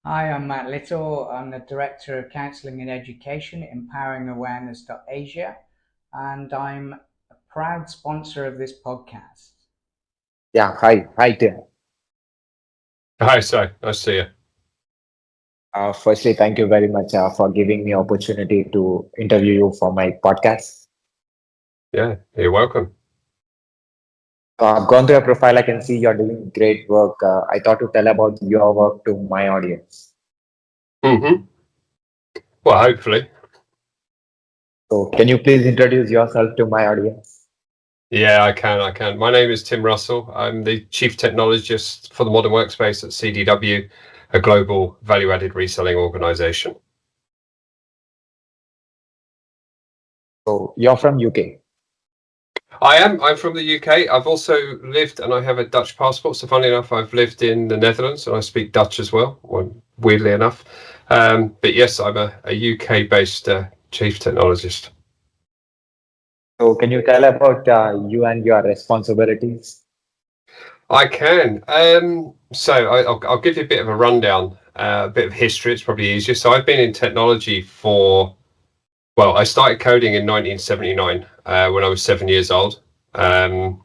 Hi, I'm Matt Little. I'm the Director of Counselling and Education, Empowering Awareness.Asia, and I'm a proud sponsor of this podcast. Yeah, hi Tim. Hi, Si. Nice to see you. Firstly, thank you very much for giving me opportunity to interview you for my podcast. Yeah, you're welcome. I've gone through your profile. I can see you're doing great work. I thought to tell about your work to my audience. hmm Well, hopefully. So, can you please introduce yourself to my audience? Yeah, I can. My name is Tim Russell. I'm the Chief Technologist for the Modern Workspace at CDW, a global value-added reselling organization. So, you're from UK. I am. I'm from the UK. I've also lived, and I have a Dutch passport. So, funnily enough, I've lived in the Netherlands, and I speak Dutch as well. Weirdly enough, but yes, I'm a UK-based Chief Technologist. So, can you tell about you and your responsibilities? I can. I'll give you a bit of a rundown, a bit of history. It's probably easier. So I've been in technology well, I started coding in 1979 when I was 7 years old. And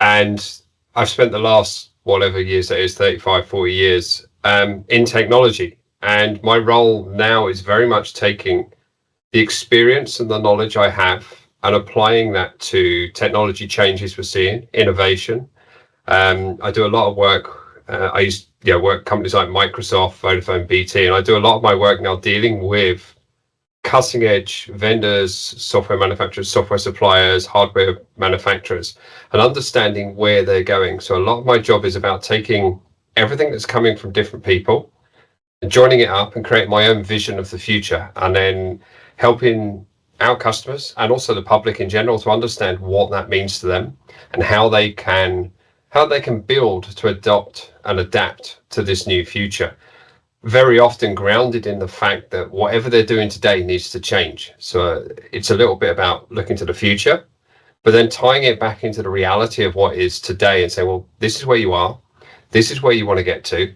I've spent the last, whatever years that is, 35, 40 years in technology. And my role now is very much taking the experience and the knowledge I have and applying that to technology changes we're seeing, innovation. I do a lot of work. I used work companies like Microsoft, Vodafone, BT, and I do a lot of my work now dealing with cutting edge vendors, software manufacturers, software suppliers, hardware manufacturers, and understanding where they're going. So a lot of my job is about taking everything that's coming from different people and joining it up and creating my own vision of the future, and then helping our customers and also the public in general to understand what that means to them and how they can build to adopt and adapt to this new future, very often grounded in the fact that whatever they're doing today needs to change. So it's a little bit about looking to the future, but then tying it back into the reality of what is today and say, well, this is where you are, this is where you want to get to,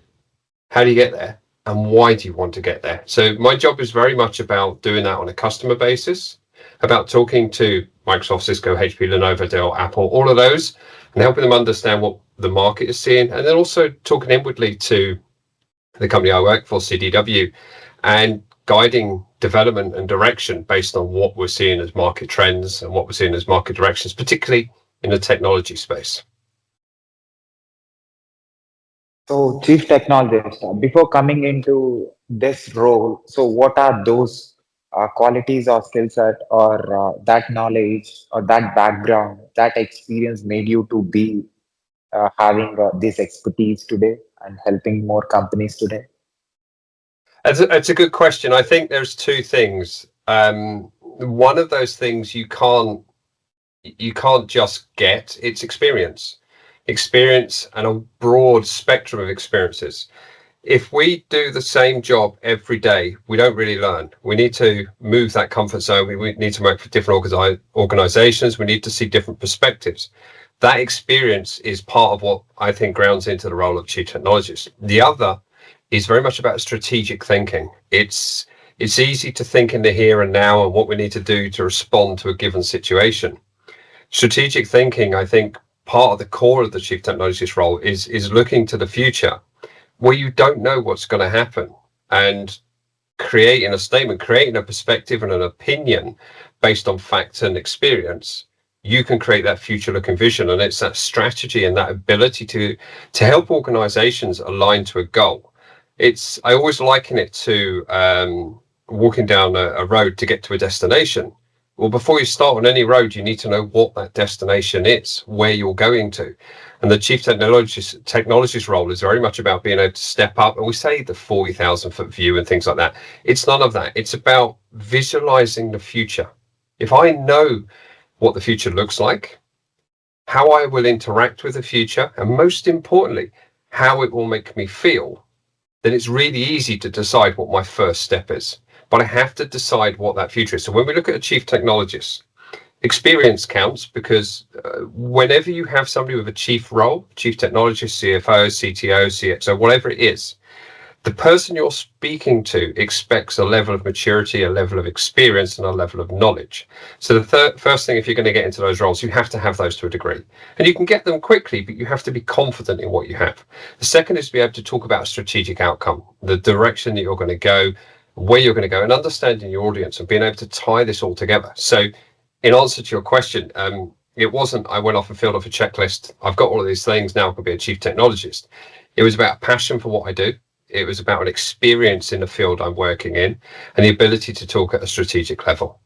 how do you get there, and why do you want to get there? So my job is very much about doing that on a customer basis, about talking to Microsoft, Cisco, HP, Lenovo, Dell, Apple, all of those, and helping them understand what the market is seeing, and then also talking inwardly to the company I work for, CDW, and guiding development and direction based on what we're seeing as market trends and what we're seeing as market directions, particularly in the technology space. So, Chief Technologist, before coming into this role, so what are those qualities or skill set or that knowledge or that background, that experience made you to be having this expertise today and helping more companies today? It's a good question. I think there's two things. One of those things you can't just get. It's experience and a broad spectrum of experiences. If we do the same job every day, we don't really learn. We need to move that comfort zone. We need to work for different organizations. We need to see different perspectives. That experience is part of what I think grounds into the role of chief technologist. The other is very much about strategic thinking. It's easy to think in the here and now and what we need to do to respond to a given situation. Strategic thinking, I think, part of the core of the chief technologist role is looking to the future where you don't know what's going to happen, and creating a statement, creating a perspective and an opinion based on facts and experience. You can create that future looking vision, and it's that strategy and that ability to help organizations align to a goal. I always liken it to walking down a road to get to a destination. Well, before you start on any road, you need to know what that destination is, where you're going to. And the chief technologist role is very much about being able to step up. And we say the 40,000 foot view and things like that. It's none of that. It's about visualizing the future. If I know what the future looks like, how I will interact with the future, and most importantly, how it will make me feel, then it's really easy to decide what my first step is. But I have to decide what that future is. So when we look at a chief technologist, experience counts, because whenever you have somebody with a chief role, chief technologist, CFO, CTO, CXO, whatever it is, The person you're speaking to expects a level of maturity, a level of experience, and a level of knowledge. So the first thing, if you're going to get into those roles, you have to have those to a degree. And you can get them quickly, but you have to be confident in what you have. The second is to be able to talk about a strategic outcome, the direction that you're going to go, where you're going to go, and understanding your audience and being able to tie this all together. So in answer to your question, it wasn't I went off and filled off a checklist. I've got all of these things, now I can be a chief technologist. It was about passion for what I do. It was about an experience in the field I'm working in and the ability to talk at a strategic level.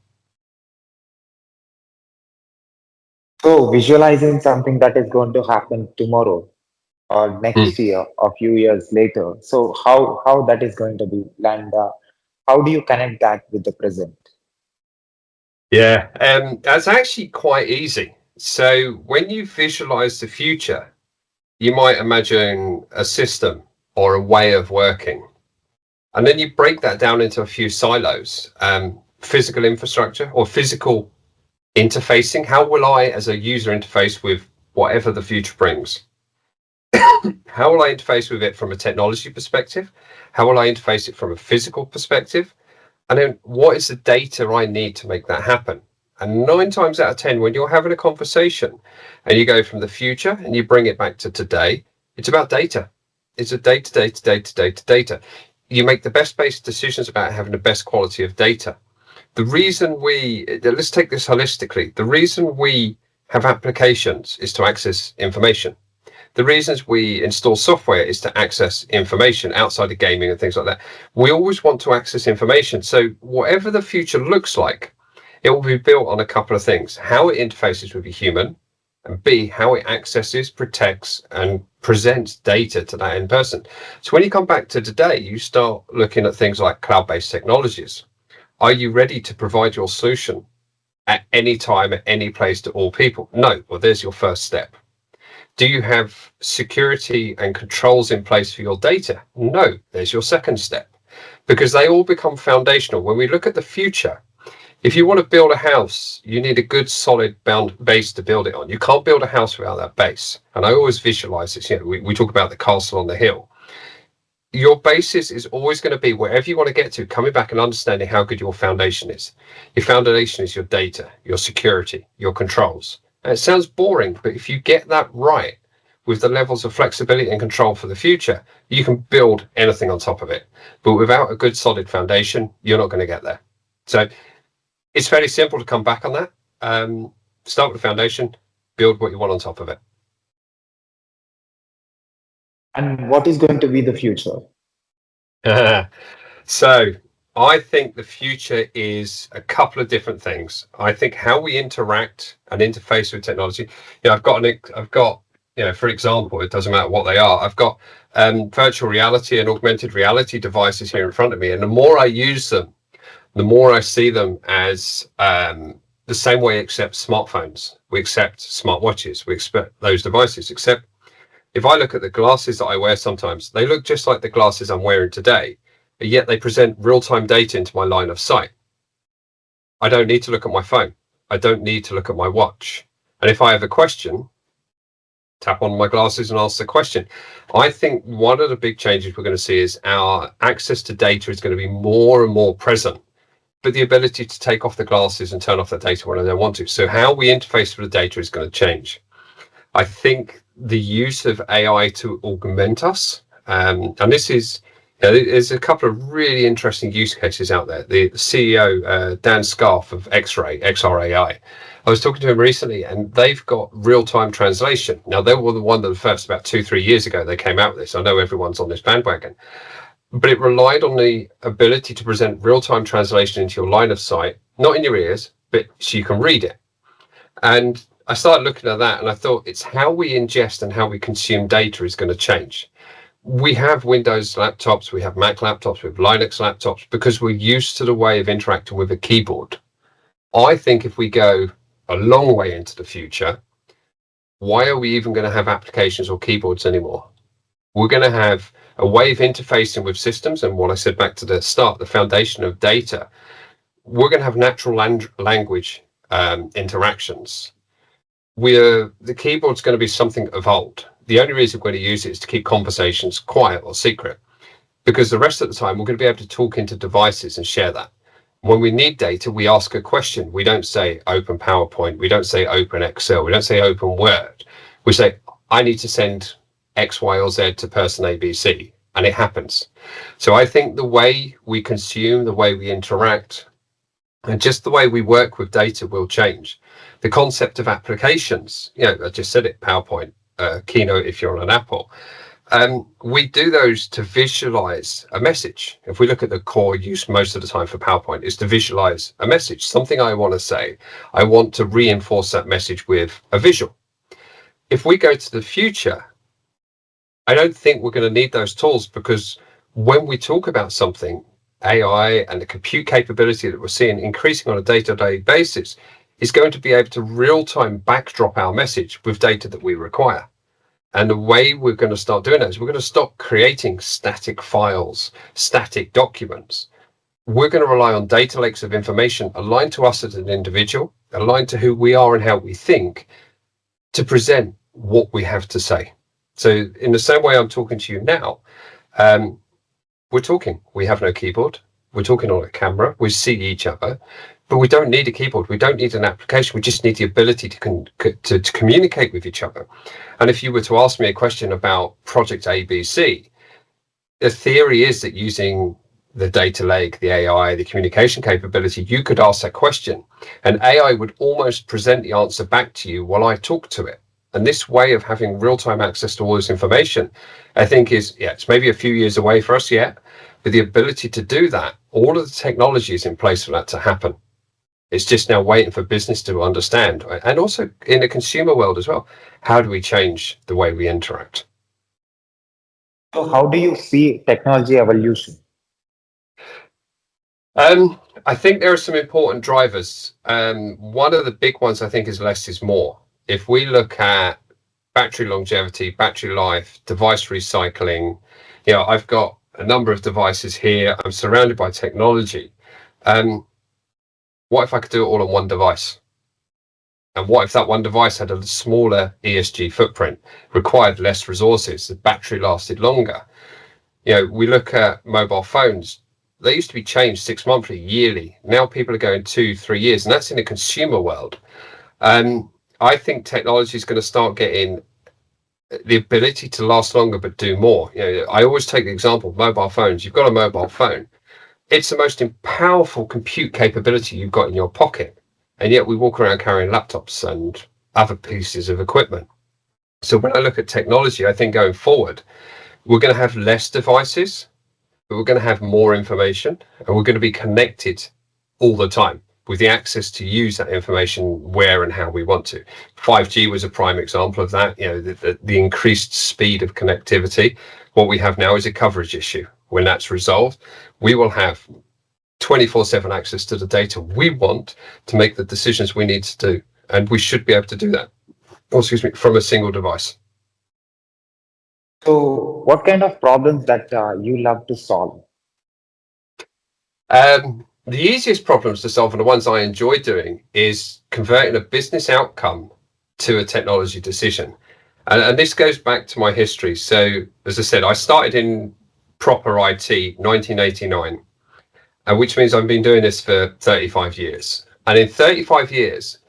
So visualizing something that is going to happen tomorrow or next year or a few years later. So how that is going to be, and how do you connect that with the present? Yeah, that's actually quite easy. So when you visualize the future, you might imagine a system or a way of working. And then you break that down into a few silos, physical infrastructure or physical interfacing. How will I, as a user, interface with whatever the future brings? How will I interface with it from a technology perspective? How will I interface it from a physical perspective? And then what is the data I need to make that happen? And 9 times out of 10, when you're having a conversation and you go from the future and you bring it back to today, it's about data. It's a data. You make the best based decisions about having the best quality of data. The reason let's take this holistically. The reason we have applications is to access information. The reasons we install software is to access information outside of gaming and things like that. We always want to access information. So whatever the future looks like, it will be built on a couple of things: how it interfaces with a human, and B, how it accesses, protects, and presents data to that end person. So when you come back to today, you start looking at things like cloud-based technologies. Are you ready to provide your solution at any time, at any place, to all people? No. Well, there's your first step. Do you have security and controls in place for your data? No. There's your second step, because they all become foundational. When we look at the future, if you want to build a house, you need a good solid base to build it on. You can't build a house without that base. And I always visualize this. We talk about the castle on the hill. Your basis is always going to be wherever you want to get to, coming back and understanding how good your foundation is. Your foundation is your data, your security, your controls. And it sounds boring, but if you get that right with the levels of flexibility and control for the future, you can build anything on top of it. But without a good solid foundation, you're not going to get there. So it's fairly simple to come back on that. Start with the foundation, build what you want on top of it. And what is going to be the future? So I think the future is a couple of different things. I think how we interact and interface with technology. I've got, for example, it doesn't matter what they are. I've got virtual reality and augmented reality devices here in front of me. And the more I use them, the more I see them as the same way we accept smartphones, we accept smartwatches, we expect those devices, except if I look at the glasses that I wear sometimes, they look just like the glasses I'm wearing today, but yet they present real-time data into my line of sight. I don't need to look at my phone. I don't need to look at my watch. And if I have a question, tap on my glasses and ask the question. I think one of the big changes we're going to see is our access to data is going to be more and more present, but the ability to take off the glasses and turn off the data when I don't want to. So how we interface with the data is going to change. I think the use of AI to augment us, and this is, there's a couple of really interesting use cases out there. The CEO, Dan Scarf of XRAI, I was talking to him recently, and they've got real-time translation. Now, they were one of the first, about 2-3 years ago, they came out with this. I know everyone's on this bandwagon. But it relied on the ability to present real-time translation into your line of sight, not in your ears, but so you can read it. And I started looking at that and I thought it's how we ingest and how we consume data is going to change. We have Windows laptops, we have Mac laptops, we have Linux laptops because we're used to the way of interacting with a keyboard. I think if we go a long way into the future, why are we even going to have applications or keyboards anymore? We're going to have a way of interfacing with systems, and what I said back to the start, the foundation of data. We're going to have natural language interactions. The keyboard's going to be something of old. The only reason we're going to use it is to keep conversations quiet or secret. because the rest of the time we're going to be able to talk into devices and share that. When we need data, we ask a question. We don't say open PowerPoint. We don't say open Excel. We don't say open Word. We say, I need to send X, Y, or Z to person ABC, and it happens. So I think the way we consume, the way we interact, and just the way we work with data will change. The concept of applications, I just said it, PowerPoint, Keynote if you're on an Apple. We do those to visualize a message. If we look at the core use most of the time for PowerPoint is to visualize a message, something I want to say. I want to reinforce that message with a visual. If we go to the future, I don't think we're going to need those tools, because when we talk about something, AI and the compute capability that we're seeing increasing on a day-to-day basis is going to be able to real-time backdrop our message with data that we require. And the way we're going to start doing that is we're going to stop creating static files, static documents. We're going to rely on data lakes of information aligned to us as an individual, aligned to who we are and how we think, to present what we have to say. So in the same way I'm talking to you now, we're talking. We have no keyboard. We're talking on a camera. We see each other, but we don't need a keyboard. We don't need an application. We just need the ability to communicate with each other. And if you were to ask me a question about Project ABC, the theory is that using the data lake, the AI, the communication capability, you could ask that question and AI would almost present the answer back to you while I talk to it. And this way of having real-time access to all this information, I think it's maybe a few years away for us yet, but the ability to do that, all of the technology is in place for that to happen. It's just now waiting for business to understand, and also in the consumer world as well. How do we change the way we interact? So how do you see technology evolution? I think there are some important drivers. One of the big ones I think is less is more. If we look at battery longevity, battery life, device recycling, I've got a number of devices here. I'm surrounded by technology. What if I could do it all on one device? And what if that one device had a smaller ESG footprint, required less resources, the battery lasted longer? We look at mobile phones. They used to be changed 6 monthly, yearly. Now people are going 2-3 years, and that's in the consumer world. I think technology is going to start getting the ability to last longer but do more. I always take the example of mobile phones. You've got a mobile phone. It's the most powerful compute capability you've got in your pocket. And yet we walk around carrying laptops and other pieces of equipment. So when I look at technology, I think going forward, we're going to have less devices, but we're going to have more information, and we're going to be connected all the time with the access to use that information where and how we want to. 5G was a prime example of that. The increased speed of connectivity. What we have now is a coverage issue. When that's resolved, we will have 24/7 access to the data we want to make the decisions we need to do, and we should be able to do that. From a single device. So, what kind of problems that you love to solve? The easiest problems to solve, and the ones I enjoy doing, is converting a business outcome to a technology decision. And this goes back to my history. So, as I said, I started in proper IT 1989, which means I've been doing this for 35 years. And in 35 years,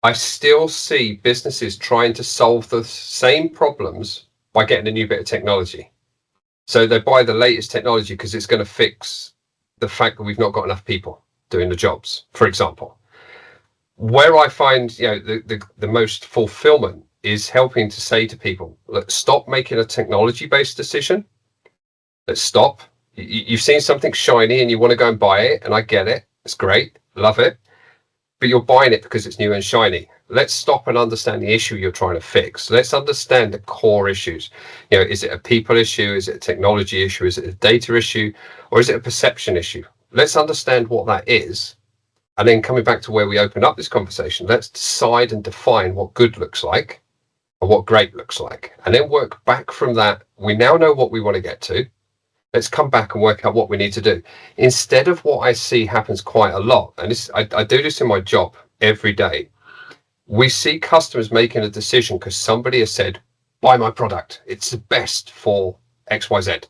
I still see businesses trying to solve the same problems by getting a new bit of technology. So they buy the latest technology because it's going to fix the fact that we've not got enough people doing the jobs, for example. Where I find the most fulfillment is helping to say to people, let's stop making a technology-based decision. Let's stop. You've seen something shiny and you want to go and buy it, and I get it. It's great. Love it. But you're buying it because it's new and shiny. Let's stop and understand the issue you're trying to fix. Let's understand the core issues. Is it a people issue? Is it a technology issue? Is it a data issue? Or is it a perception issue? Let's understand what that is. And then coming back to where we opened up this conversation, let's decide and define what good looks like and what great looks like. And then work back from that. We now know what we want to get to. Let's come back and work out what we need to do. Instead of what I see happens quite a lot, and I do this in my job every day, we see customers making a decision because somebody has said, buy my product. It's the best for XYZ.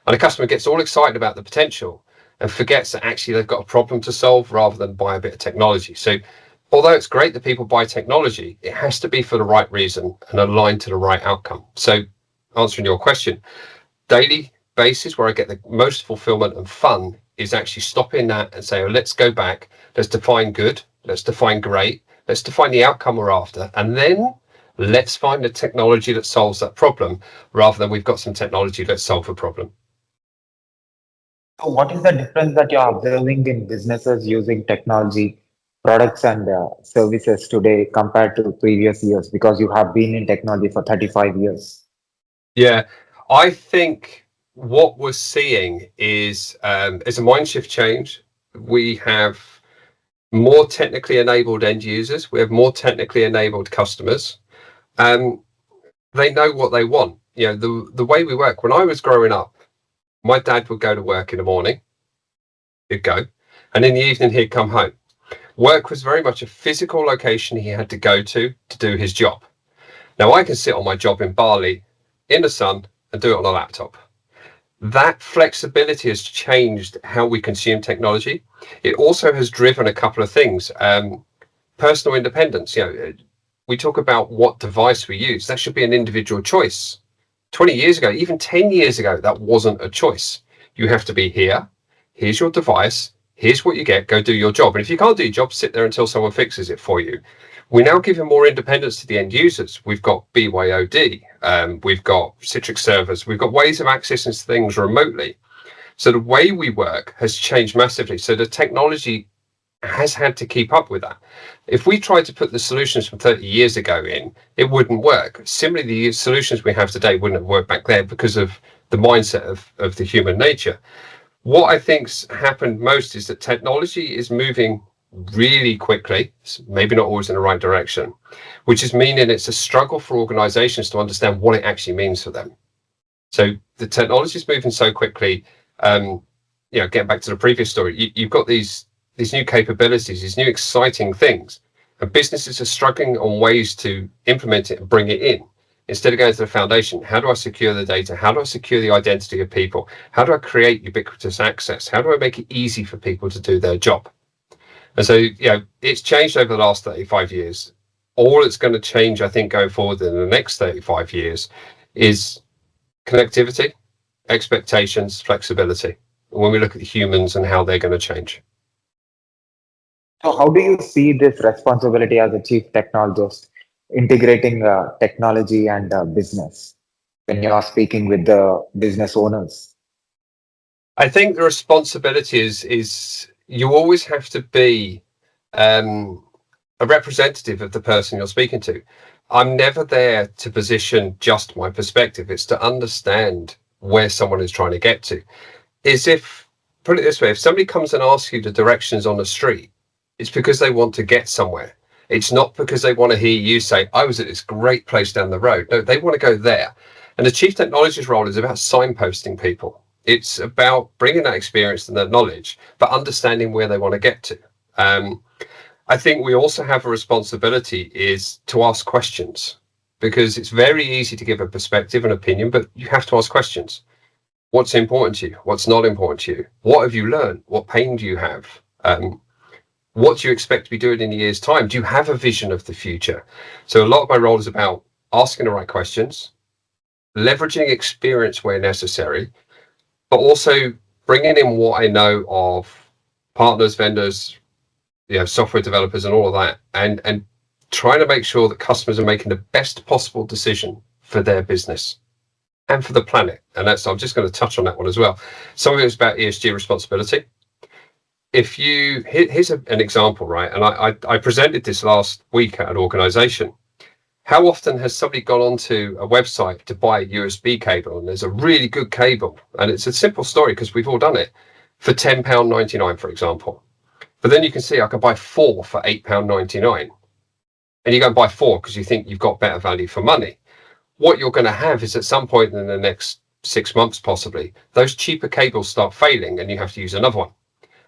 And a customer gets all excited about the potential and forgets that actually they've got a problem to solve rather than buy a bit of technology. So although it's great that people buy technology, it has to be for the right reason and aligned to the right outcome. So answering your question, daily basis where I get the most fulfillment and fun is actually stopping that and saying, let's go back, let's define good, let's define great, let's define the outcome we're after, and then let's find the technology that solves that problem rather than we've got some technology that solve a problem. So what is the difference that you're observing in businesses using technology, products and services today compared to previous years? Because you have been in technology for 35 years. Yeah, I think what we're seeing is a mind shift change. We have more technically enabled end users. We have more technically enabled customers. They know what they want. You know, the way we work. When I was growing up, my dad would go to work in the morning. He'd go, and in the evening he'd come home. Work was very much a physical location he had to go to do his job. Now I can sit on my job in Bali in the sun and do it on a laptop. That flexibility has changed how we consume technology. It also has driven a couple of things. Personal independence. You know, we talk about what device we use. That should be an individual choice. 20 years ago, even 10 years ago, that wasn't a choice. You have to be here. Here's your device. Here's what you get. Go do your job. And if you can't do your job, sit there until someone fixes it for you. We're now giving more independence to the end users. We've got BYOD. We've got Citrix servers. We've got ways of accessing things remotely. So the way we work has changed massively. So the technology has had to keep up with that. If we tried to put the solutions from 30 years ago in, it wouldn't work. Similarly, the solutions we have today wouldn't have worked back then because of the mindset of the human nature. What I think's happened most is that technology is moving really quickly, maybe not always in the right direction, which is meaning it's a struggle for organizations to understand what it actually means for them. So the technology is moving so quickly. Getting back to the previous story, you've got these new capabilities, these new exciting things, and businesses are struggling on ways to implement it and bring it in. Instead of going to the foundation, how do I secure the data? How do I secure the identity of people? How do I create ubiquitous access? How do I make it easy for people to do their job? And so, it's changed over the last 35 years. All it's going to change, I think, going forward in the next 35 years is connectivity, expectations, flexibility. When we look at the humans and how they're going to change. So how do you see this responsibility as a chief technologist integrating technology and business when you are speaking with the business owners? I think the responsibility is you always have to be a representative of the person you're speaking to. I'm never there to position just my perspective. It's to understand where someone is trying to get to. Put it this way, if somebody comes and asks you the directions on the street, it's because they want to get somewhere. It's not because they want to hear you say, I was at this great place down the road. No, they want to go there. And the chief technologist role is about signposting people. It's about bringing that experience and that knowledge, but understanding where they want to get to. I think we also have a responsibility is to ask questions, because it's very easy to give a perspective and opinion, but you have to ask questions. What's important to you? What's not important to you? What have you learned? What pain do you have? What do you expect to be doing in a year's time? Do you have a vision of the future? So a lot of my role is about asking the right questions, leveraging experience where necessary, but also bringing in what I know of partners, vendors, software developers and all of that, and trying to make sure that customers are making the best possible decision for their business and for the planet. And I'm just going to touch on that one as well. Some of it is about ESG responsibility. Here's an example, right? And I presented this last week at an organization. How often has somebody gone onto a website to buy a USB cable, and there's a really good cable, and it's a simple story because we've all done it, for £10.99, for example. But then you can see I can buy 4 for £8.99. And you go and buy 4 because you think you've got better value for money. What you're going to have is at some point in the next 6 months, possibly, those cheaper cables start failing and you have to use another one.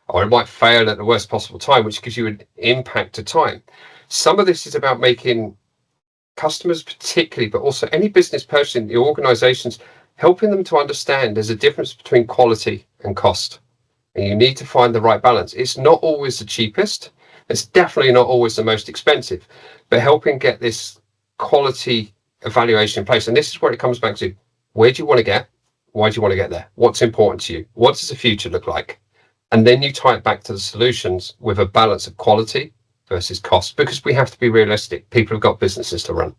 Or it might fail at the worst possible time, which gives you an impact to time. Some of this is about making customers particularly, but also any business person, the organizations, helping them to understand there's a difference between quality and cost. And you need to find the right balance. It's not always the cheapest. It's definitely not always the most expensive, but helping get this quality evaluation in place. And this is where it comes back to, where do you want to get? Why do you want to get there? What's important to you? What does the future look like? And then you tie it back to the solutions with a balance of quality versus cost, because we have to be realistic. People have got businesses to run.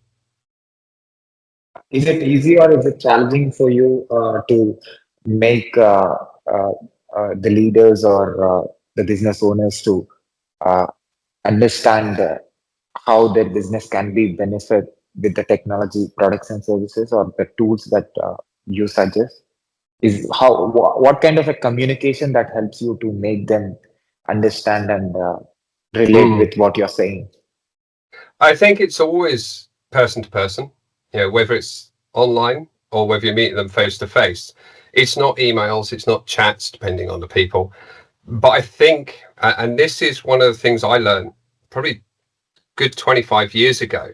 Is it easy or is it challenging for you to make the leaders or the business owners to uh, understand how their business can be benefit with the technology products and services or the tools that you suggest? Is what kind of a communication that helps you to make them understand and relate with what you're saying? I think it's always person to person, whether it's online or whether you're meeting them face to face. It's not emails, it's not chats, depending on the people. But I think, and this is one of the things I learned probably good 25 years ago,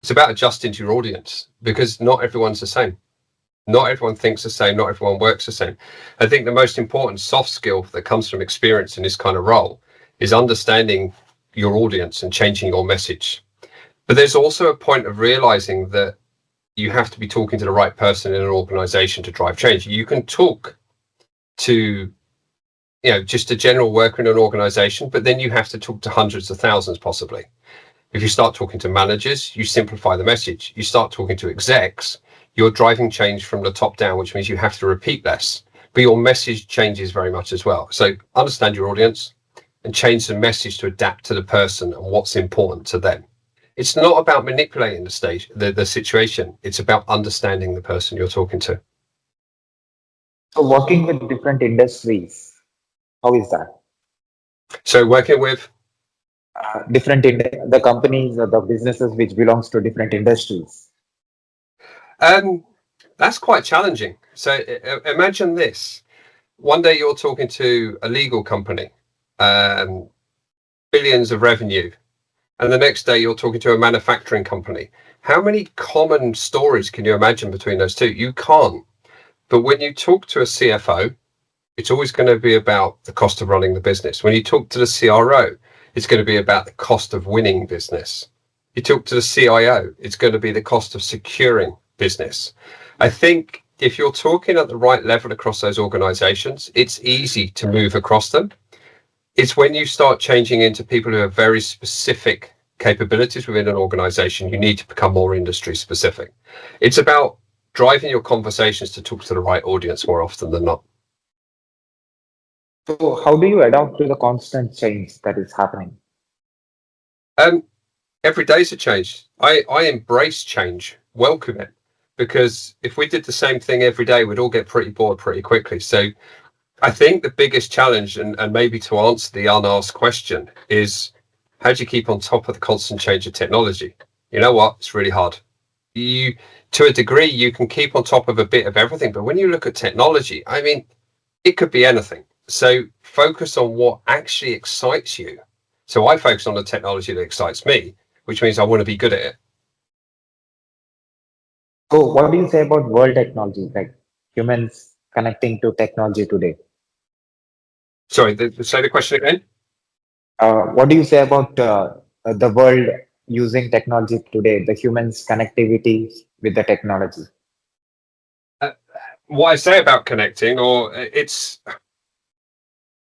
it's about adjusting to your audience, because not everyone's the same. Not everyone thinks the same, not everyone works the same. I think the most important soft skill that comes from experience in this kind of role is understanding your audience and changing your message. But there's also a point of realizing that you have to be talking to the right person in an organization to drive change. You can talk to, just a general worker in an organization, but then you have to talk to hundreds of thousands possibly. If you start talking to managers, you simplify the message. You start talking to execs, you're driving change from the top down, which means you have to repeat less, but your message changes very much as well. So understand your audience and change the message to adapt to the person and what's important to them. It's not about manipulating the situation. It's about understanding the person you're talking to. So working with different industries, how is that? So working with The companies or the businesses which belongs to different industries. That's quite challenging. So imagine this. One day you're talking to a legal company, billions of revenue, and the next day you're talking to a manufacturing company. How many common stories can you imagine between those two? You can't. But when you talk to a CFO, it's always going to be about the cost of running the business. When you talk to the CRO, it's going to be about the cost of winning business. You talk to the CIO, it's going to be the cost of securing business. I think if you're talking at the right level across those organizations, it's easy to move across them. It's when you start changing into people who have very specific capabilities within an organization, you need to become more industry specific. It's about driving your conversations to talk to the right audience more often than not. So how do you adapt to the constant change that is happening? Every day's a change. I embrace change, welcome it, because if we did the same thing every day, we'd all get pretty bored pretty quickly. So I think the biggest challenge, and maybe to answer the unasked question, is how do you keep on top of the constant change of technology? You know what? It's really hard. To a degree, you can keep on top of a bit of everything, but when you look at technology, I mean, it could be anything. So focus on what actually excites you. So I focus on the technology that excites me, which means I want to be good at it. So what do you say about world technology, like humans connecting to technology today? Sorry, say the question again. What do you say about the world using technology today, the humans' connectivity with the technology? What I say about connecting,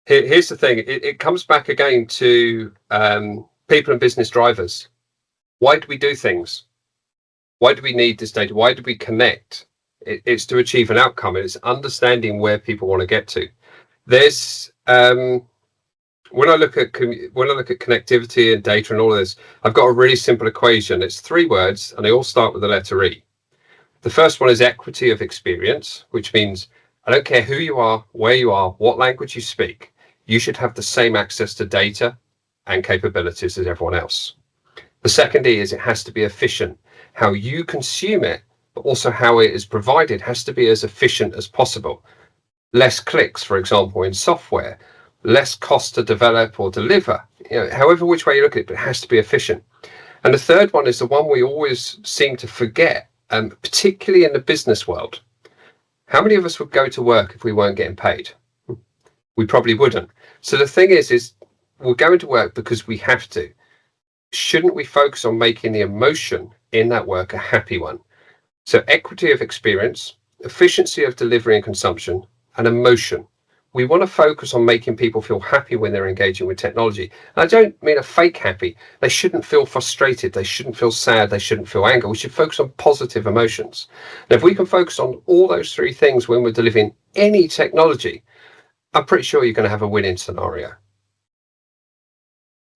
here's the thing, it comes back again to people and business drivers. Why do we do things? Why do we need this data? Why do we connect? It's to achieve an outcome. It's understanding where people want to get to. There's when I look at connectivity and data and all of this, I've got a really simple equation. It's 3 words, and they all start with the letter E. The first one is equity of experience, which means I don't care who you are, where you are, what language you speak, you should have the same access to data and capabilities as everyone else. The second E is it has to be efficient. How you consume it, but also how it is provided has to be as efficient as possible. Less clicks, for example, in software, less cost to develop or deliver, however which way you look at it, but it has to be efficient. And the third one is the one we always seem to forget, particularly in the business world. How many of us would go to work if we weren't getting paid? We probably wouldn't. So the thing is we're going to work because we have to. Shouldn't we focus on making the emotion in that work a happy one? So equity of experience, efficiency of delivery and consumption, and emotion. We want to focus on making people feel happy when they're engaging with technology. And I don't mean a fake happy. They shouldn't feel frustrated. They shouldn't feel sad. They shouldn't feel anger. We should focus on positive emotions. And if we can focus on all those three things when we're delivering any technology, I'm pretty sure you're going to have a winning scenario.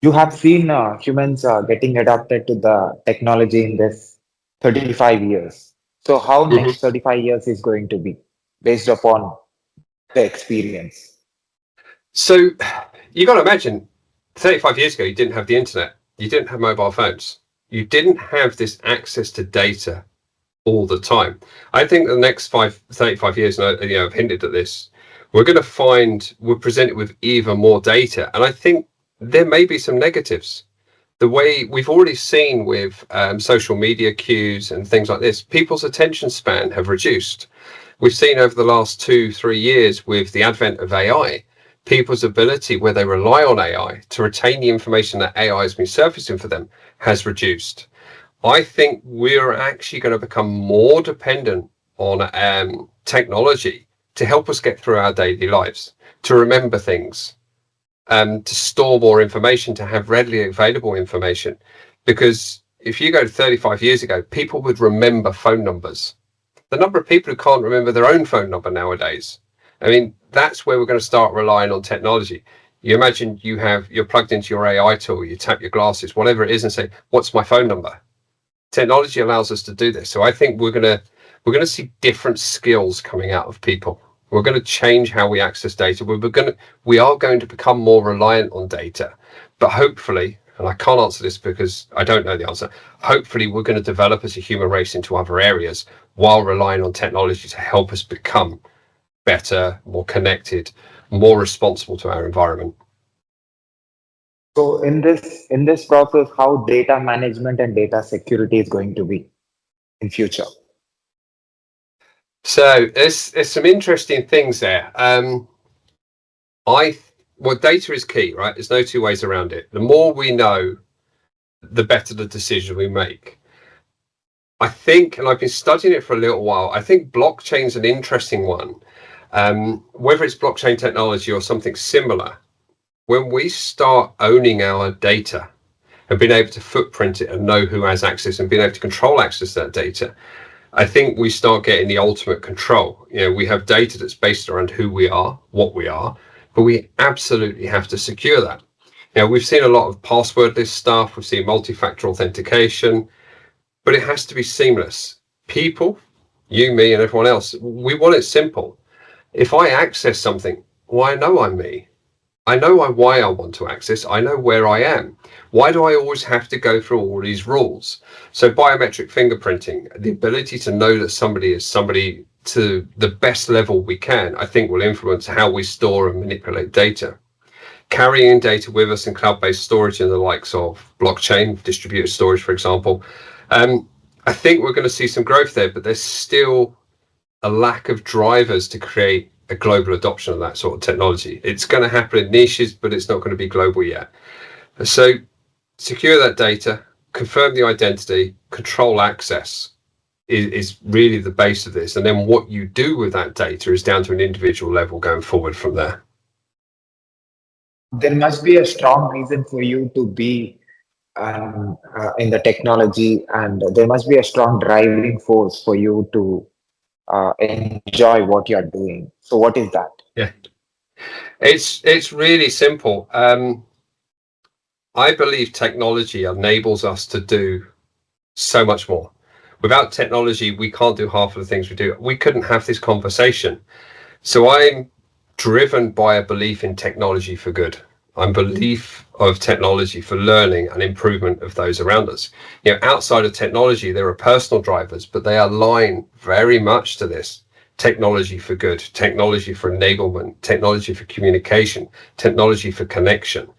You have seen humans getting adapted to the technology in this 35 years. So how Mhm. next 35 years is going to be based upon the experience? So you got to imagine 35 years ago, you didn't have the internet. You didn't have mobile phones. You didn't have this access to data all the time. I think the next 35 years, and I've hinted at this, we're presented with even more data. And I think there may be some negatives. The way we've already seen with social media cues and things like this, people's attention span have reduced. We've seen over the last 2-3 years with the advent of AI, people's ability where they rely on AI to retain the information that AI has been surfacing for them has reduced. I think we're actually going to become more dependent on technology to help us get through our daily lives, to remember things, to store more information, to have readily available information. Because if you go to 35 years ago, people would remember phone numbers. The number of people who can't remember their own phone number nowadays. I mean, that's where we're going to start relying on technology. You imagine you're plugged into your AI tool, you tap your glasses, whatever it is, and say, "What's my phone number?" Technology allows us to do this. So I think we're going to see different skills coming out of people. We're going to change how we access data. We are going to become more reliant on data, but hopefully, and I can't answer this because I don't know the answer, hopefully we're going to develop as a human race into other areas while relying on technology to help us become better, more connected, more responsible to our environment. So in this process, how data management and data security is going to be in future? So there's some interesting things there. Data is key, right? There's no two ways around it. The more we know, the better the decision we make. I think, and I've been studying it for a little while, I think blockchain's an interesting one. Whether it's blockchain technology or something similar, when we start owning our data and being able to footprint it and know who has access and being able to control access to that data, I think we start getting the ultimate control. We have data that's based around who we are, what we are, but we absolutely have to secure that. We've seen a lot of passwordless stuff. We've seen multi-factor authentication, but it has to be seamless. People, you, me, and everyone else, we want it simple. If I access something, well, I know I'm me. I know why I want to access. I know where I am. Why do I always have to go through all these rules? So biometric fingerprinting, the ability to know that somebody is somebody to the best level we can, I think will influence how we store and manipulate data. Carrying data with us in cloud-based storage in the likes of blockchain, distributed storage, for example. I think we're going to see some growth there, but there's still a lack of drivers to create a global adoption of that sort of technology. It's going to happen in niches, but it's not going to be global yet. So secure that data, confirm the identity, control access is really the base of this. And then what you do with that data is down to an individual level going forward from there. There must be a strong reason for you to be in the technology, and there must be a strong driving force for you to enjoy what you're doing. So what is that? Yeah, it's really simple. I believe technology enables us to do so much more. Without technology, we can't do half of the things we do. We couldn't have this conversation. So I'm driven by a belief in technology for good. I'm belief of technology for learning and improvement of those around us. Outside of technology, there are personal drivers, but they align very much to this. Technology for good, technology for enablement, technology for communication, technology for connection.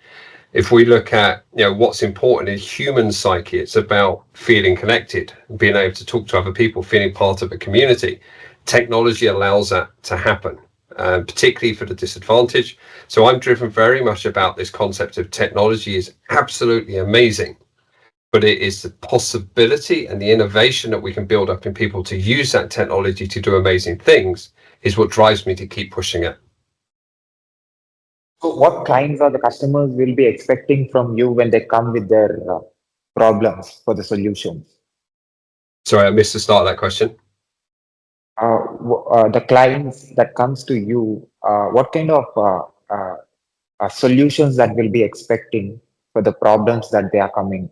If we look at what's important in human psyche, it's about feeling connected, being able to talk to other people, feeling part of a community. technology allows that to happen, particularly for the disadvantaged. So I'm driven very much about this concept of technology is absolutely amazing, but it is the possibility and the innovation that we can build up in people to use that technology to do amazing things is what drives me to keep pushing it. So what kinds of the customers will be expecting from you when they come with their problems for the solutions? Sorry, I missed the start of that question. The clients that comes to you, what kind of solutions that will be expecting for the problems that they are coming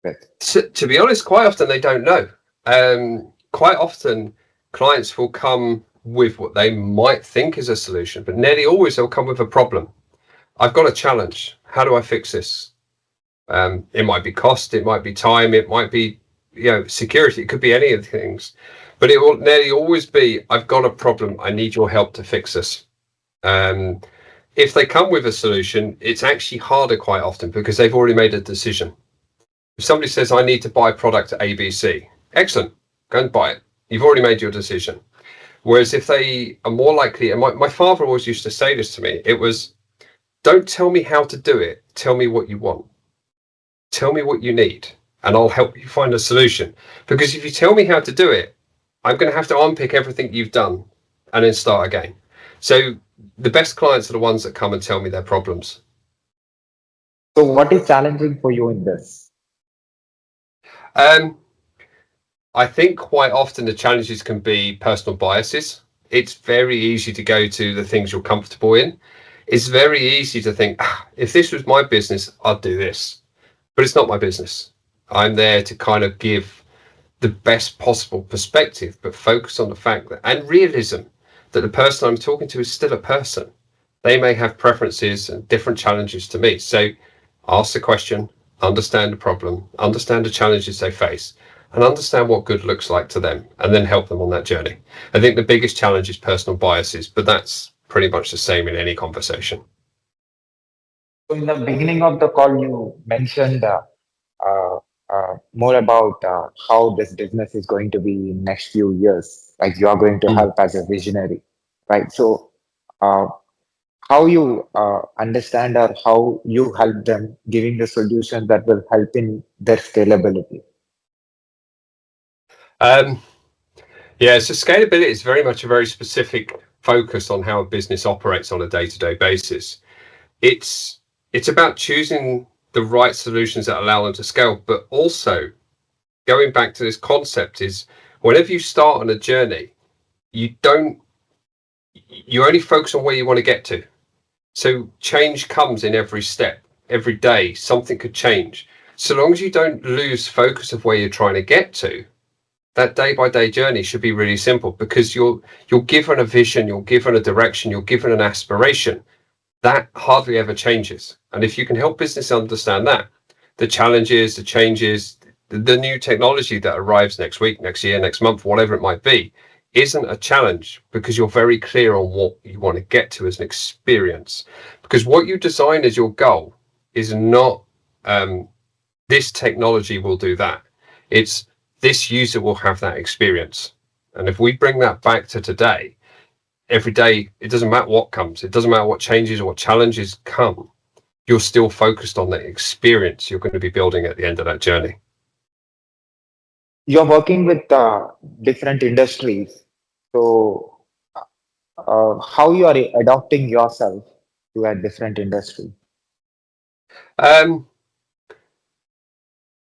with? To be honest, quite often they don't know. Quite often clients will come with what they might think is a solution, but nearly always they'll come with a problem. I've got a challenge. How do I fix this? It might be cost, it might be time, it might be security, it could be any of the things, but it will nearly always be, I've got a problem, I need your help to fix this. If they come with a solution, it's actually harder quite often because they've already made a decision. If somebody says, I need to buy product ABC, excellent, go and buy it. You've already made your decision. Whereas if they are more likely, and my father always used to say this to me, it was, don't tell me how to do it, tell me what you want. Tell me what you need, and I'll help you find a solution. Because if you tell me how to do it, I'm going to have to unpick everything you've done and then start again. So the best clients are the ones that come and tell me their problems. So what is challenging for you in this? I think quite often the challenges can be personal biases. It's very easy to go to the things you're comfortable in. It's very easy to think, if this was my business, I'd do this. But it's not my business. I'm there to kind of give the best possible perspective, but focus on the fact that, and realism, that the person I'm talking to is still a person. They may have preferences and different challenges to me. So ask the question, understand the problem, understand the challenges they face, and understand what good looks like to them, and then help them on that journey. I think the biggest challenge is personal biases, but that's pretty much the same in any conversation. So in the beginning of the call, you mentioned more about how this business is going to be in next few years. Like you are going to help as a visionary, right? So how you understand or how you help them giving the solution that will help in their scalability? Yeah, so scalability is very much a very specific focus on how a business operates on a day-to-day basis. It's about choosing the right solutions that allow them to scale, but also going back to this concept is whenever you start on a journey, you only focus on where you want to get to. So change comes in every step, every day, something could change. So long as you don't lose focus of where you're trying to get to, that day by day journey should be really simple, because you're given a vision, you're given a direction, you're given an aspiration. That hardly ever changes. And if you can help business understand that, the challenges, the changes, the new technology that arrives next week, next year, next month, whatever it might be, isn't a challenge, because you're very clear on what you want to get to as an experience. Because what you design as your goal is not this technology will do that. It's this user will have that experience. And if we bring that back to today, every day, it doesn't matter what comes, it doesn't matter what changes or what challenges come, you're still focused on the experience you're going to be building at the end of that journey. You're working with different industries. So how you are adapting yourself to a different industry?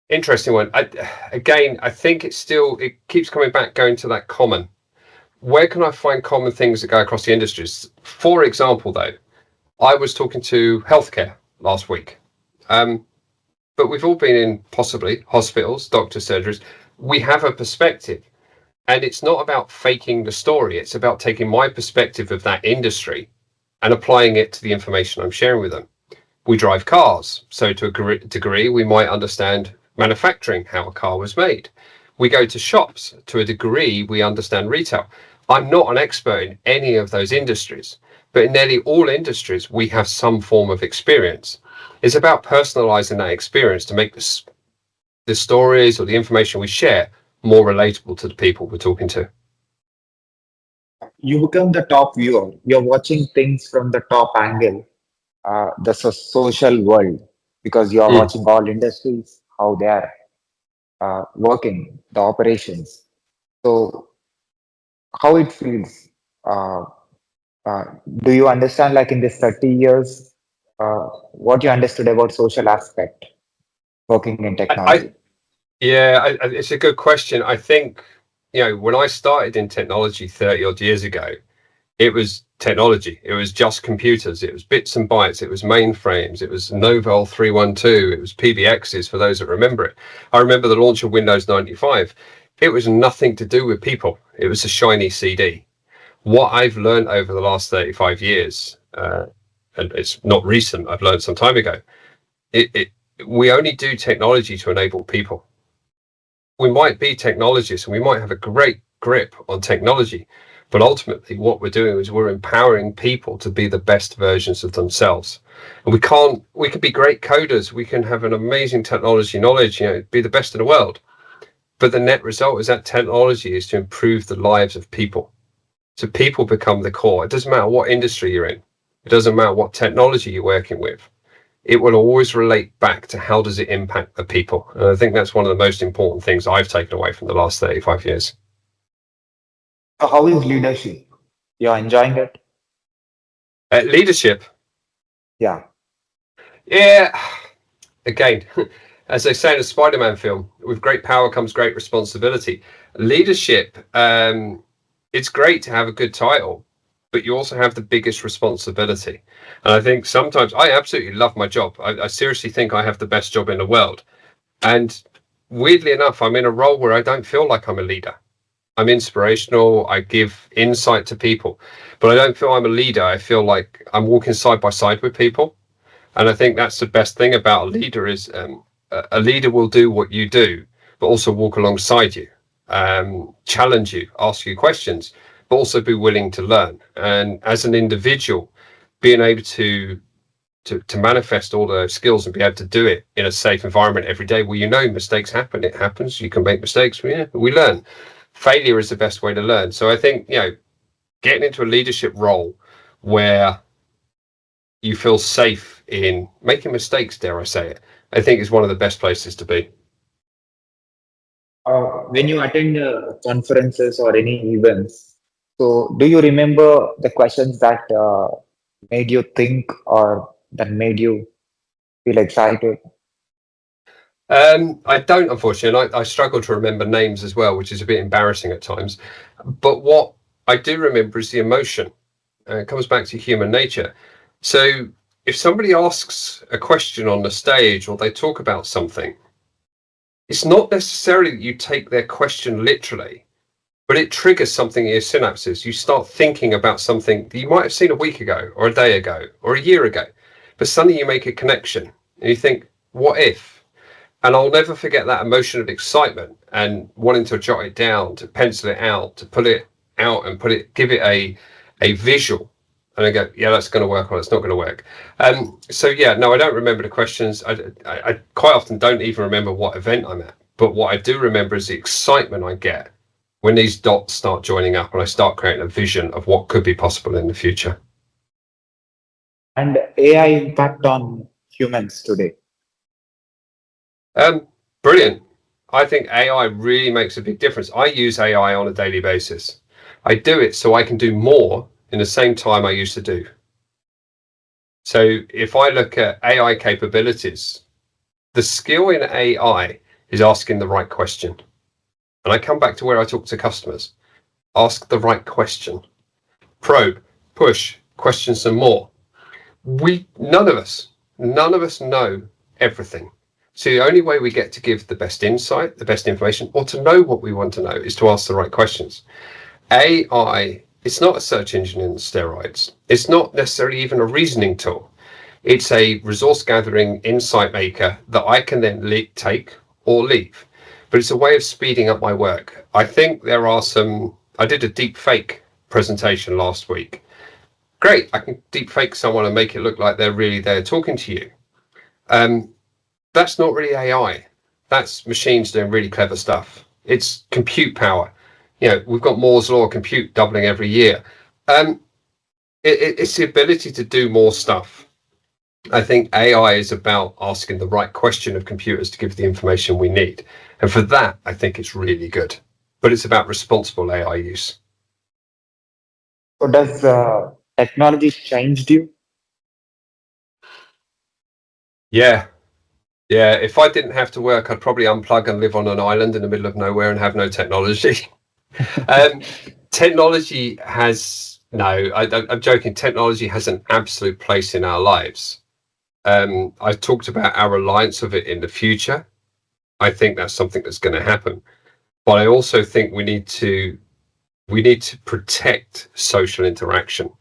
Interesting one. I think it keeps coming back, going to that common. Where can I find common things that go across the industries? For example, though, I was talking to healthcare last week, but we've all been in possibly hospitals, doctor surgeries. We have a perspective, and it's not about faking the story. It's about taking my perspective of that industry and applying it to the information I'm sharing with them. We drive cars, so to a degree, we might understand manufacturing, how a car was made. We go to shops, to a degree, we understand retail. I'm not an expert in any of those industries, but in nearly all industries, we have some form of experience. It's about personalizing that experience to make the stories or the information we share more relatable to the people we're talking to. you become the top viewer. You're watching things from the top angle, the social world, because you are Mm. watching all industries, how they are working, the operations. So how it feels. Uh, uh, do you understand, like in this 30 years, what you understood about social aspect working in technology? I yeah, it's a good question. I think, when I started in technology 30 odd years ago, it was technology. It was just computers. It was bits and bytes. It was mainframes. It was Novell 312. It was PBXs for those that remember it. I remember the launch of Windows 95. It was nothing to do with people. It was a shiny CD. What I've learned over the last 35 years, and it's not recent, I've learned some time ago, it we only do technology to enable people. We might be technologists and we might have a great grip on technology, but ultimately what we're doing is we're empowering people to be the best versions of themselves. And we can be great coders, we can have an amazing technology knowledge, be the best in the world, but the net result is that technology is to improve the lives of people. So people become the core. It doesn't matter what industry you're in, it doesn't matter what technology you're working with, it will always relate back to how does it impact the people. And I think that's one of the most important things I've taken away from the last 35 years. So how is leadership? You're enjoying it? Leadership, Yeah. yeah, again, as they say in a Spider-Man film, with great power comes great responsibility. Leadership, it's great to have a good title, but you also have the biggest responsibility. And I think sometimes I absolutely love my job. I seriously think I have the best job in the world. And weirdly enough, I'm in a role where I don't feel like I'm a leader. I'm inspirational. I give insight to people, but I don't feel I'm a leader. I feel like I'm walking side by side with people. And I think that's the best thing about a leader is a leader will do what you do, but also walk alongside you, challenge you, ask you questions, but also be willing to learn. And as an individual, being able to manifest all those skills and be able to do it in a safe environment every day, well, mistakes happen. It happens. You can make mistakes. We learn. Failure is the best way to learn. So I think, getting into a leadership role where you feel safe in making mistakes, dare I say it, I think is one of the best places to be. When you attend conferences or any events, so do you remember the questions that made you think or that made you feel excited? I don't, unfortunately. I struggle to remember names as well, which is a bit embarrassing at times. But what I do remember is the emotion. It comes back to human nature. So if somebody asks a question on the stage or they talk about something, it's not necessarily that you take their question literally, but it triggers something in your synapses. You start thinking about something that you might have seen a week ago or a day ago or a year ago, but suddenly you make a connection and you think, what if? And I'll never forget that emotion of excitement and wanting to jot it down, to pencil it out, to pull it out and give it a visual. And I go, yeah, that's going to work or it's not going to work. So yeah, no, I don't remember the questions. I quite often don't even remember what event I'm at. But what I do remember is the excitement I get when these dots start joining up and I start creating a vision of what could be possible in the future. And AI impact on humans today. Brilliant. I think AI really makes a big difference. I use AI on a daily basis. I do it so I can do more in the same time I used to do. So if I look at AI capabilities, the skill in AI is asking the right question. And I come back to where I talk to customers. Ask the right question. Probe, push, question some more. None of us know everything. So the only way we get to give the best insight, the best information, or to know what we want to know is to ask the right questions. AI, it's not a search engine in steroids. It's not necessarily even a reasoning tool. It's a resource gathering insight maker that I can then take or leave. But it's a way of speeding up my work. I think I did a deep fake presentation last week. Great, I can deep fake someone and make it look like they're really there talking to you. That's not really AI. That's machines doing really clever stuff. It's compute power. we've got Moore's law, compute doubling every year. It's the ability to do more stuff. I think AI is about asking the right question of computers to give the information we need. And for that, I think it's really good. But it's about responsible AI use. So does technology changed you? Yeah. Yeah. If I didn't have to work, I'd probably unplug and live on an island in the middle of nowhere and have no technology. Technology has, no, I'm joking. Technology has an absolute place in our lives. I talked about our reliance of it in the future. I think that's something that's going to happen. But I also think we need to protect social interaction.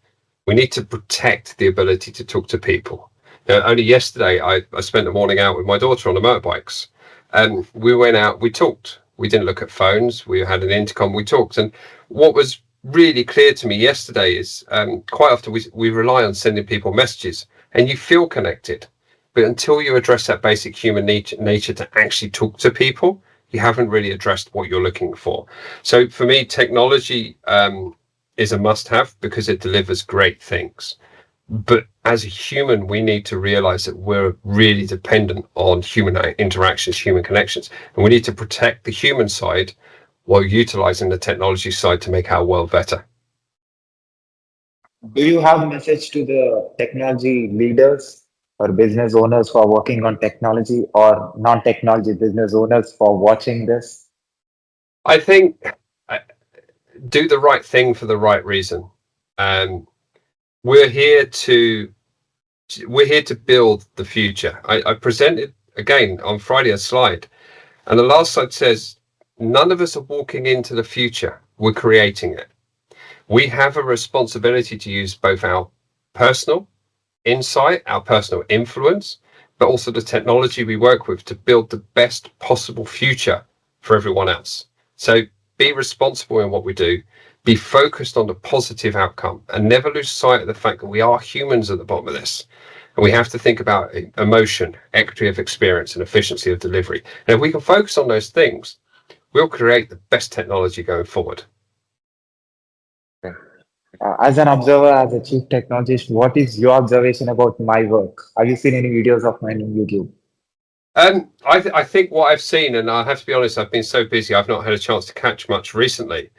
We need to protect the ability to talk to people. Only yesterday, I spent the morning out with my daughter on the motorbikes, and we went out, we talked. We didn't look at phones. We had an intercom. We talked. And what was really clear to me yesterday is quite often we rely on sending people messages, and you feel connected. But until you address that basic human nature to actually talk to people, you haven't really addressed what you're looking for. So for me, technology is a must-have because it delivers great things. But as a human, we need to realize that we're really dependent on human interactions, human connections, and we need to protect the human side while utilizing the technology side to make our world better. Do you have a message to the technology leaders or business owners who are working on technology, or non-technology business owners for watching this? I think do the right thing for the right reason. We're here to build the future. I presented again on Friday a slide, and the last slide says none of us are walking into the future, we're creating it. We have a responsibility to use both our personal insight, our personal influence, but also the technology we work with to build the best possible future for everyone else. So be responsible in what we do, be focused on the positive outcome, and never lose sight of the fact that we are humans at the bottom of this. And we have to think about emotion, equity of experience, and efficiency of delivery. And if we can focus on those things, we'll create the best technology going forward. As an observer, as a chief technologist, what is your observation about my work? Have you seen any videos of mine on YouTube? I think what I've seen, and I have to be honest, I've been so busy, I've not had a chance to catch much recently.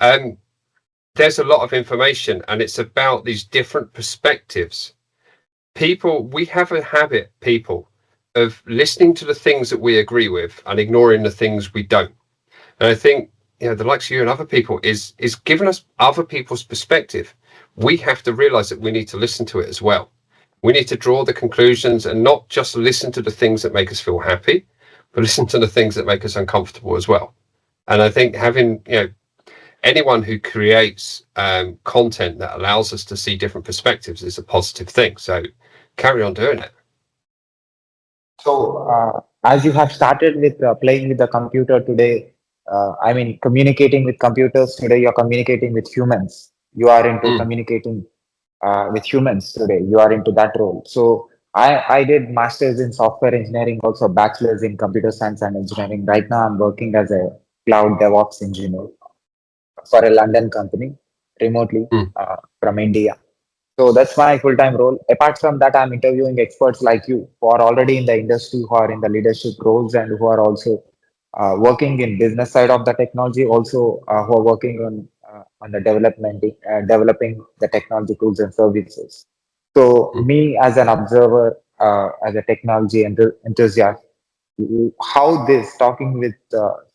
There's a lot of information, and it's about these different perspectives. We have a habit, of listening to the things that we agree with and ignoring the things we don't. And I think, the likes of you and other people is giving us other people's perspective. We have to realize that we need to listen to it as well. We need to draw the conclusions and not just listen to the things that make us feel happy, but listen to the things that make us uncomfortable as well. And I think having, anyone who creates content that allows us to see different perspectives is a positive thing. So carry on doing it. So, as you have started with playing with the computer today, communicating with computers today, you're communicating with humans. You are into communicating with humans today. You are into that role. So, I did masters in software engineering, also bachelor's in computer science and engineering. Right now, I'm working as a cloud DevOps engineer for a London company remotely from India. So that's my full-time role. Apart from that, I'm interviewing experts like you who are already in the industry, who are in the leadership roles, and who are also working in business side of the technology, also who are working on the developing the technology tools and services. So me as an observer, as a technology enthusiast, how this talking with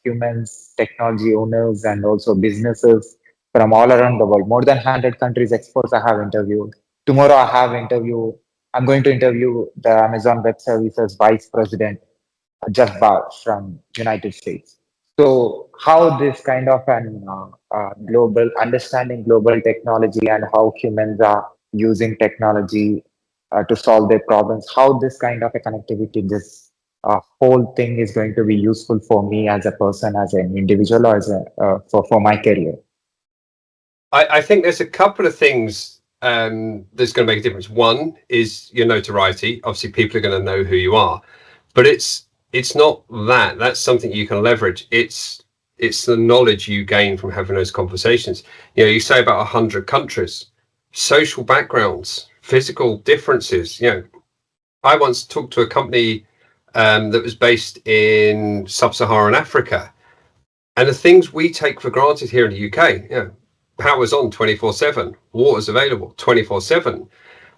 humans, technology owners, and also businesses from all around the world, more than 100 countries experts I have interviewed. Tomorrow I'm going to interview the Amazon Web Services Vice President, Jeff Barr from United States. So how this kind of an global understanding global technology and how humans are using technology to solve their problems, how this kind of a connectivity, this whole thing is going to be useful for me as a person, as an individual, or as for my career. I think there's a couple of things that's going to make a difference. One is your notoriety. Obviously, people are going to know who you are, but it's not that. That's something you can leverage. It's it's the knowledge you gain from having those conversations. You know, you say about 100 countries, social backgrounds, physical differences. You know, I once talked to a company that was based in sub-Saharan Africa, and the things we take for granted here in the UK, you know, power's on 24/7, water's available 24/7.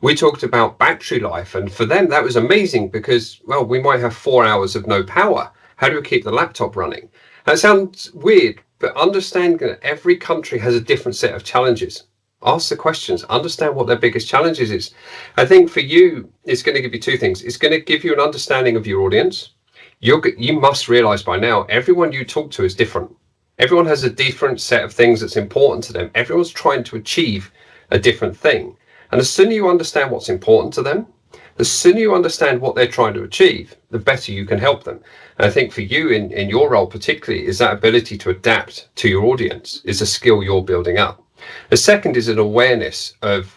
We talked about battery life, and for them that was amazing because, well, we might have 4 hours of no power. How do we keep the laptop running? That sounds weird, but understand that every country has a different set of challenges. Ask the questions, understand what their biggest challenges is. I think for you, it's going to give you two things. It's going to give you an understanding of your audience. You must realize by now, everyone you talk to is different. Everyone has a different set of things that's important to them. Everyone's trying to achieve a different thing. And the sooner you understand what's important to them, the sooner you understand what they're trying to achieve, the better you can help them. And I think for you in your role particularly, is that ability to adapt to your audience is a skill you're building up. The second is an awareness of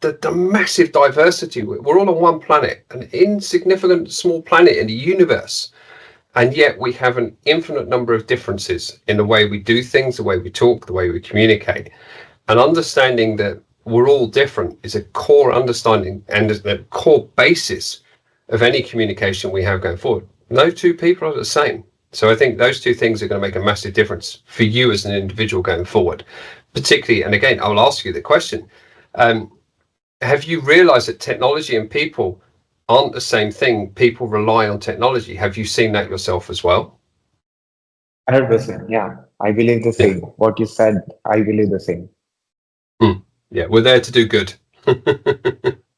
the massive diversity. We're all on one planet, an insignificant small planet in the universe. And yet we have an infinite number of differences in the way we do things, the way we talk, the way we communicate. And understanding that we're all different is a core understanding and the core basis of any communication we have going forward. No two people are the same. So I think those two things are going to make a massive difference for you as an individual going forward. Particularly, and again, I will ask you the question, have you realized that technology and people aren't the same thing? People rely on technology. Have you seen that yourself as well? 100%. Yeah, I believe the same. What you said, I believe the same. Yeah, we're there to do good.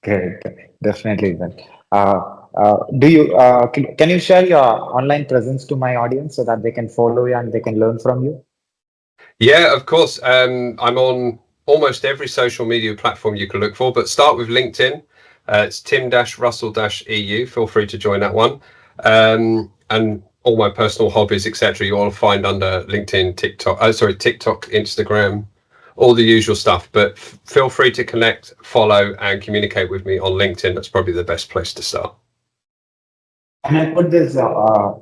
Great, definitely. Then, can you share your online presence to my audience so that they can follow you and they can learn from you? Yeah, of course. I'm on almost every social media platform you can look for, but start with LinkedIn. It's Tim-Russell-EU. Feel free to join that one. And all my personal hobbies, etc., you all find under LinkedIn, TikTok, Instagram, all the usual stuff. But feel free to connect, follow, and communicate with me on LinkedIn. That's probably the best place to start. Can I put this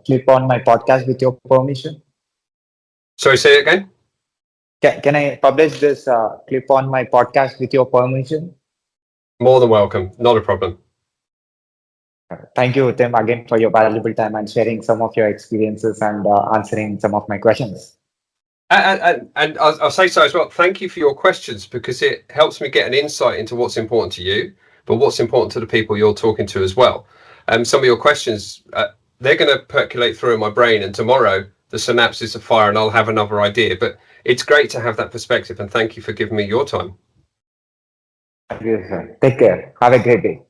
clip on my podcast with your permission? Sorry, say it again? Can I publish this clip on my podcast with your permission? More than welcome. Not a problem. Thank you, Tim, again for your valuable time and sharing some of your experiences and answering some of my questions. And I'll say so as well. Thank you for your questions, because it helps me get an insight into what's important to you, but what's important to the people you're talking to as well. Some of your questions, they're going to percolate through in my brain, and tomorrow the synapses are fire and I'll have another idea. But it's great to have that perspective, and thank you for giving me your time. Thank you, sir. Take care. Have a great day.